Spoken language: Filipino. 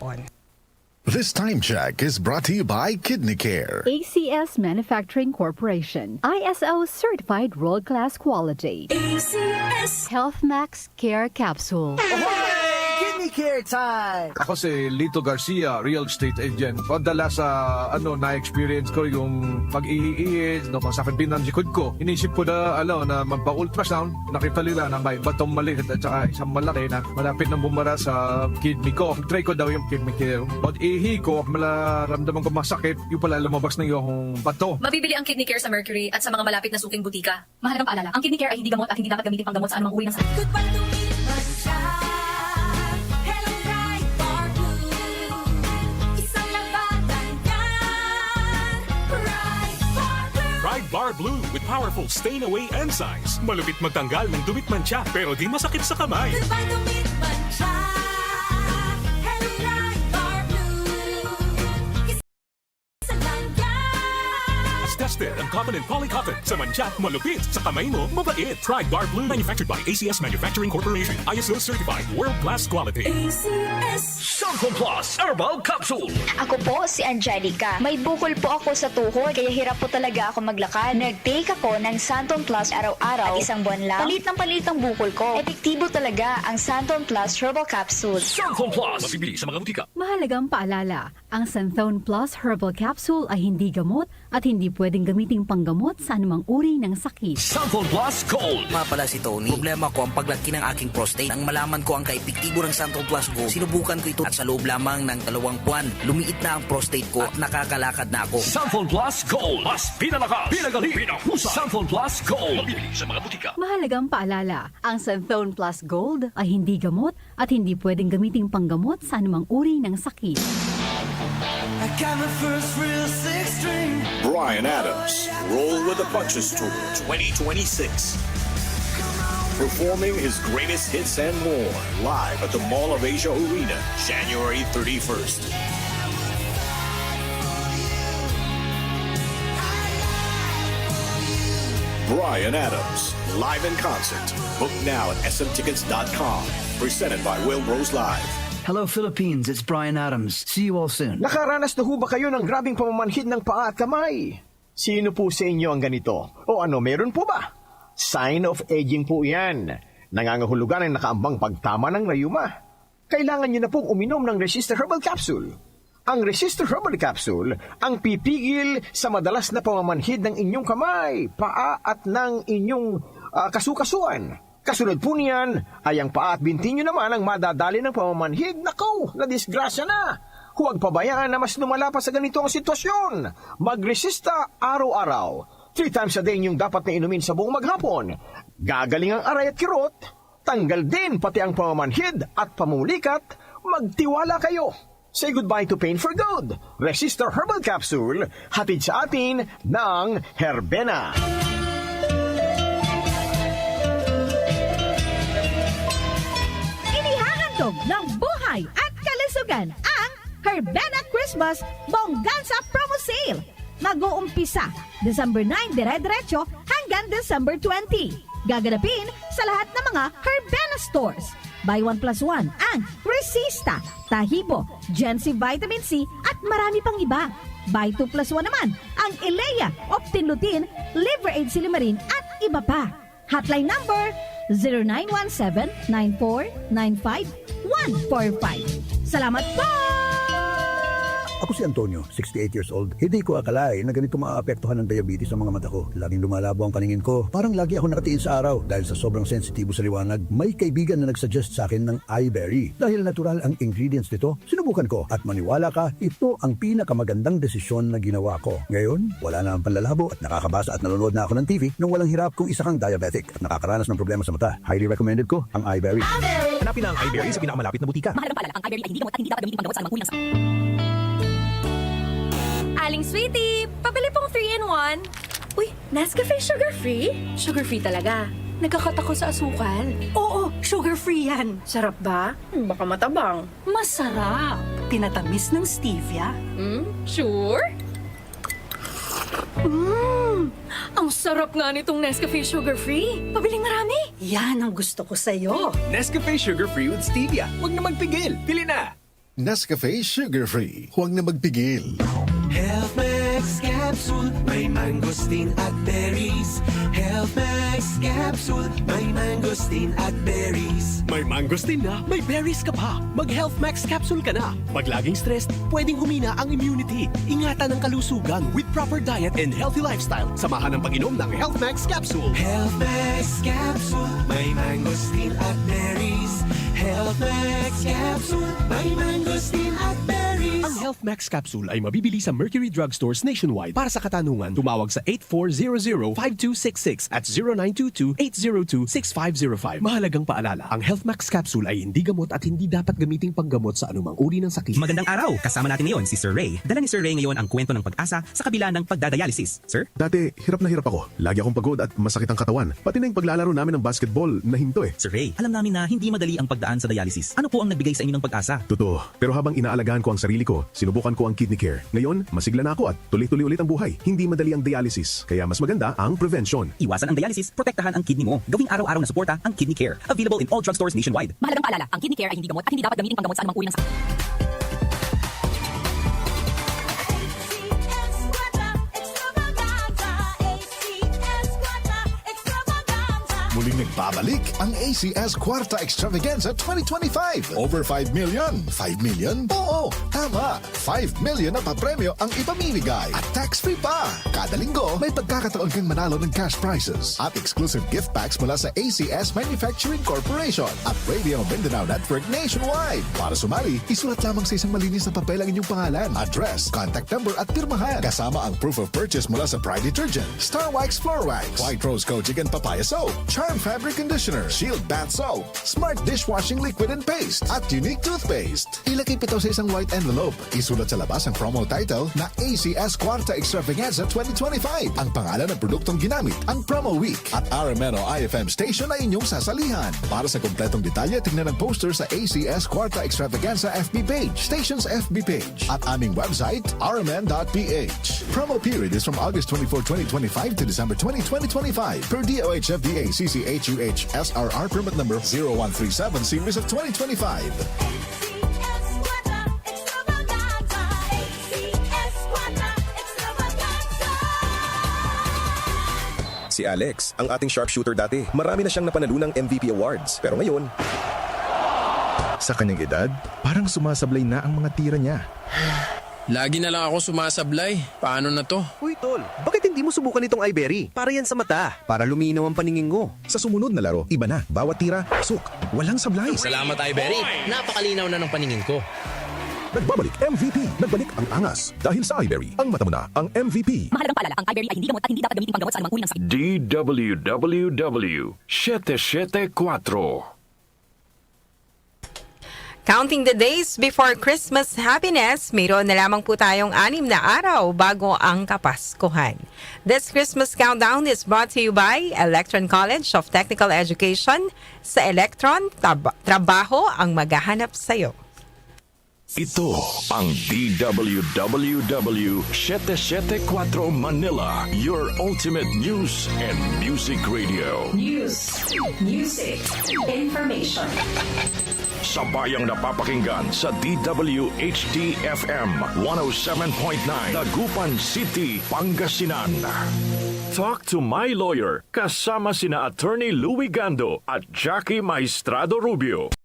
On. This time check is brought to you by Kidney Care. ACS Manufacturing Corporation, ISO certified world-class quality. ACS Health Max Care Capsule. Kidney Care time! Ako si Lito Garcia, real estate agent. Padala sa na-experience ko yung pag-iiis, no, pang sakit ng likod ko. Inisip ko na, na magpa-ultrasound. Nakita nila na may batong maliit at saka isang malaki na malapit na bumara sa kidney ko. Try ko daw yung Kidney Care. Pag-ihi ko, malaramdaman ko masakit, yung pala lumabas na yung bato. Mabibili ang Kidney Care sa Mercury at sa mga malapit na suking butika. Mahalagang paalala, ang Kidney Care ay hindi gamot at hindi dapat gamitin pang gamot sa anumang uri ng sakit. Pride Bar Blue with powerful stain-away enzymes. Malupit magtanggal ng dumit mancha pero di masakit sa kamay. As tested ang cotton and polycotton. Sa mancha, malupit. Sa kamay mo, mabait. Pride Bar Blue manufactured by ACS Manufacturing Corporation. ISO certified world-class quality. ACS Santon Plus Herbal Capsule. Ako po si Angelica. May bukol po ako sa tuhod kaya hirap po talaga ako maglakad. Nag-take ako ng Santon Plus araw-araw at isang buwan lang. Palit ang bukol ko. Epektibo talaga ang Santon Plus Herbal Capsule. Santon Plus. Mabibili sa mga butika. Mahalagang paalala, ang Santhone Plus Herbal Capsule ay hindi gamot at hindi pwedeng gamiting panggamot sa anumang uri ng sakit. Santon Plus Gold. Pala si Tony. Problema ko ang paglaki ng aking prostate. Nang malaman ko ang kaepektibo ng Santon Plus Gold, sinubukan ko ito at sa loob lamang ng 2 buwan, lumiit na ang prostate ko at nakakalakad na ako. Santon Plus Gold. Mas pinalakas, pinagaling, pinahusay. Santon Plus Gold. Mabibili sa mga butika. Mahalagang paalala, ang Santhone Plus Gold ay hindi gamot at hindi pwedeng gamiting panggamot sa anumang uri ng sakit. Bryan Adams, Roll with the Punches Tour 2026. Performing his greatest hits and more live at the Mall of Asia Arena, January 31st. Bryan Adams, live in concert. Book now at smtickets.com. Presented by Will Rose Live. Hello Philippines, it's Bryan Adams. See you all soon. Nakaranas na ho ba kayo ng grabing pamamanhid ng paa at kamay? Sino po sa inyo ang ganito? O meron po ba? Sign of aging po yan. Nangangahulugan ang nakaambang pagtama ng rayuma. Kailangan nyo na pong uminom ng Resistor Herbal Capsule. Ang Resistor Herbal Capsule ang pipigil sa madalas na pamamanhid ng inyong kamay, paa at ng inyong kasukasuan. Kasunod po niyan ay ang paa at binti nyo naman ang madadali ng pamamanhid. Nakaw, na disgrasya na. Huwag pabayaan na mas lumala pa sa ganito ang sitwasyon. Magresista araw-araw. 3 times a day yung dapat na inumin sa buong maghapon. Gagaling ang aray at kirot. Tanggal din pati ang pamamanhid at pamumulikat. Magtiwala kayo. Say goodbye to pain for good. Resistor Herbal Capsule, hatid sa atin ng Herbena. Inihahandog ng buhay at kalusugan ang Herbena Christmas Bongganza Promo Sale. Mag-uumpisa December 9 dire-diretso hanggang December 20. Gaganapin sa lahat ng mga Herbena stores. Buy 1 plus 1 ang Resista, Tahibo, Gen-C Vitamin C at marami pang iba. Buy 2 plus 1 naman ang Ilea, Optin-Lutein, Liver Aid Silimarin at iba pa. Hotline number 0917-9495-145. Salamat po! Ako si Antonio, 68 years old. Hindi ko akalain na ganito maaapektuhan ng diabetes sa mga mata ko. Laging lumalabo ang paningin ko. Parang lagi ako nakatiin sa araw dahil sa sobrang sensitibo sa liwanag. May kaibigan na nagsuggest sa akin ng iBerry. Dahil natural ang ingredients nito, sinubukan ko. At maniwala ka, ito ang pinakamagandang desisyon na ginawa ko. Ngayon, wala na ang panlalabo at nakakabasa at nanonood na ako ng TV nang walang hirap kung isa kang diabetic at nakakaranas ng problema sa mata. Highly recommended ko ang iBerry. Hanapin ang iBerry sa pinakamalapit na butika. Mahalagang paalala, ang iBerry ay hindi gamot at hindi dapat gamitin pang gamot sa anumang uri ng sakit. Aling Sweetie, pabili pong 3-in-1. Uy, Nescafe sugar-free? Sugar-free talaga. Nagkakata ko sa asukal. Oo, sugar-free yan. Sarap ba? Baka matabang. Masarap. Tinatamis ng stevia. Sure? Ang sarap nga nitong Nescafe sugar-free. Pabiling marami. Yan ang gusto ko sa'yo. Nescafe Sugar Free with Stevia. Huwag na magpigil. Pili na! Nescafe Sugar Free. Huwag na magpigil. Health Max Capsule, may mangosteen at berries. Health Max Capsule, may mangosteen at berries. May mangosteen na, may berries ka pa. Mag-Health Max Capsule ka na. Pag laging stressed, pwedeng humina ang immunity. Ingatan ang kalusugan with proper diet and healthy lifestyle. Samahan ng pag-inom ng Health Max Capsule. Health Max Capsule, may mangosteen at berries. Health Max Capsule, may mangosteen at berries. Ang Health Max Capsule ay mabibili sa Mercury Drugstores nationwide. Para sa katanungan, tumawag sa 8400-5266 at 0922-802-6505. Mahalagang paalala, ang Health Max Capsule ay hindi gamot at hindi dapat gamiting panggamot sa anumang uri ng sakit. Magandang araw! Kasama natin ngayon si Sir Ray. Dala ni Sir Ray ngayon ang kwento ng pag-asa sa kabila ng pagdadialysis. Sir? Dati, hirap na hirap ako. Lagi akong pagod at masakit ang katawan. Pati na yung paglalaro namin ng basketball na hinto eh. Sir Ray, alam namin na hindi madali ang pagdaan sa dialysis. Ano po ang nagbigay sa inyo ng pag-asa? Totoo. Pero habang inaalagaan ko ang sarili ko, sinubukan ko ang kidney care. Ngayon, masigla na ako at tuloy-tuloy ulit ang buhay. Hindi madali ang dialysis. Kaya mas maganda ang prevention. Iwasan ang dialysis, protektahan ang kidney mo. Gawing araw-araw na suporta ang kidney care. Available in all drugstores nationwide. Mahalagang paalala, ang kidney care ay hindi gamot at hindi dapat gamitin panggamot sa anumang uri ng sakit. Muling nagbabalik ang ACS Quarta Extravaganza 2025. Over 5 million. 5 million? Oo, tama. 5 million na papremyo ang ipamimigay. At tax-free pa. Kada linggo, may pagkakataon kang manalo ng cash prizes at exclusive gift packs mula sa ACS Manufacturing Corporation at Radio Mindanao Network nationwide. Para sumali, isulat lamang sa isang malinis na papel ang inyong pangalan, address, contact number at pirmahan. Kasama ang proof of purchase mula sa Pride Detergent, Star Wax Floor Wax, White Rose Kojic and Papaya Soap, Charm Fabric Conditioner, Shield Bath Soap, Smart Dishwashing Liquid and Paste, at Unique Toothpaste. Ilagay ito sa isang white envelope. Isulat sa labas ang promo title na ACS Quarta Extravaganza 2025. Ang pangalan ng produktong ginamit, ang promo week. At RMNO IFM station na inyong sasalihan. Para sa kompletong detalye, tingnan ang poster sa ACS Quarta Extravaganza FB page, station's FB page, at aming website, rmn.ph. Promo period is from August 24, 2025 to December 20, 2025 per DOH FDA CCHUH SRR permit number 0137 series of 2025. Si Alex, ang ating sharpshooter dati. Marami na siyang napanalunang MVP awards. Pero ngayon, Sa kanyang edad, parang sumasablay na ang mga tira niya. Lagi na lang ako sumasablay. Paano na to? Uy, Tol, bakit hindi mo subukan itong iBerry? Para yan sa mata. Para luminaw ang paningin ko. Sa sumunod na laro, iba na. Bawat tira, pasok. Walang sablay. Salamat, iBerry. Napakalinaw na ng paningin ko. Nagbabalik MVP. Nagbalik ang angas. Dahil sa iBerry, ang mata mo na ang MVP. Mahalagang paalala, ang iBerry ay hindi gamot at hindi dapat gamitin panggamot sa anumang uri ng sakit. DWWW 774. Counting the days before Christmas happiness, mayroon na lamang po tayong 6 na araw bago ang Kapaskuhan. This Christmas countdown is brought to you by Electron College of Technical Education. Sa Electron, trabaho ang maghahanap sa'yo. Ito ang DWWW 774 Manila, your ultimate news and music radio. News, music, information. Sabayang napapakinggan sa DWHD-FM 107.9 Dagupan City, Pangasinan. Talk to my lawyer kasama sina Attorney Louie Gando at Jackie Maestrado Rubio.